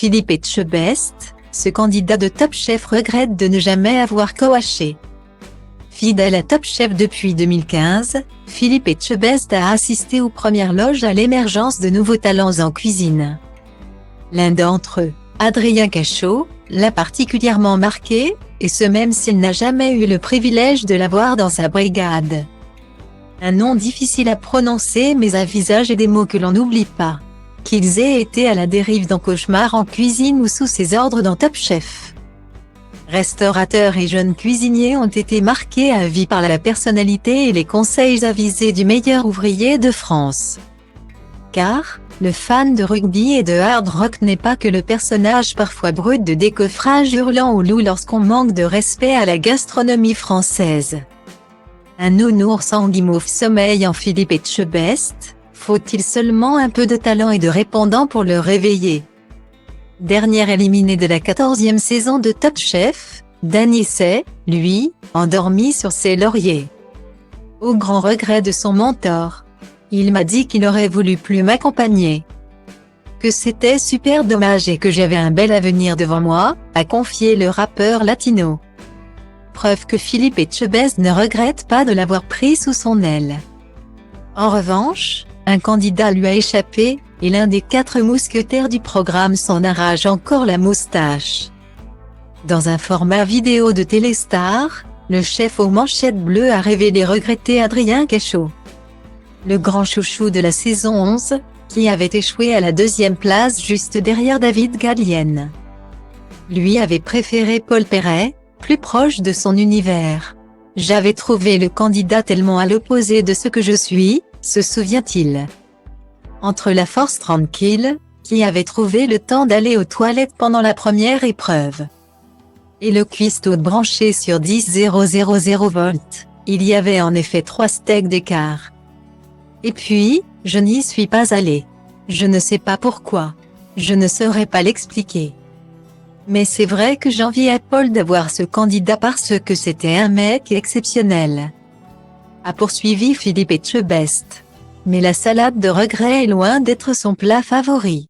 Philippe Etchebest, ce candidat de Top Chef regrette de ne jamais avoir coaché. Fidèle à Top Chef depuis 2015, Philippe Etchebest a assisté aux premières loges à l'émergence de nouveaux talents en cuisine. L'un d'entre eux, Adrien Cachot, l'a particulièrement marqué, et ce même s'il n'a jamais eu le privilège de l'avoir dans sa brigade. Un nom difficile à prononcer mais un visage et des mots que l'on n'oublie pas. Qu'ils aient été à la dérive dans Cauchemar en cuisine ou sous ses ordres dans Top Chef. Restaurateurs et jeunes cuisiniers ont été marqués à vie par la personnalité et les conseils avisés du meilleur ouvrier de France. Car, le fan de rugby et de hard rock n'est pas que le personnage parfois brut de décoffrage hurlant au loup lorsqu'on manque de respect à la gastronomie française. Un nounours en guimauve sommeille en Philippe Etchebest, faut-il seulement un peu de talent et de répondant pour le réveiller? Dernier éliminé de la 14e saison de Top Chef, Danny s'est, lui, endormi sur ses lauriers. Au grand regret de son mentor. Il m'a dit qu'il aurait voulu plus m'accompagner. Que c'était super dommage et que j'avais un bel avenir devant moi, a confié le rappeur latino. Preuve que Philippe Etchebest ne regrette pas de l'avoir pris sous son aile. En revanche, un candidat lui a échappé, et l'un des 4 mousquetaires du programme s'en arrache encore la moustache. Dans un format vidéo de Téléstar, le chef aux manchettes bleues a révélé regretter Adrien Cachot. Le grand chouchou de la saison 11, qui avait échoué à la 2e place juste derrière David Gallienne. Lui avait préféré Paul Perret, plus proche de son univers. J'avais trouvé le candidat tellement à l'opposé de ce que je suis, se souvient-il. Entre la force tranquille, qui avait trouvé le temps d'aller aux toilettes pendant la première épreuve, et le cuistot branché sur 10,000 volts, il y avait en effet 3 steaks d'écart. Et puis, je n'y suis pas allé. Je ne sais pas pourquoi. Je ne saurais pas l'expliquer. Mais c'est vrai que j'enviais Paul d'avoir ce candidat parce que c'était un mec exceptionnel. A poursuivi Philippe Etchebest. Mais la salade de regret est loin d'être son plat favori.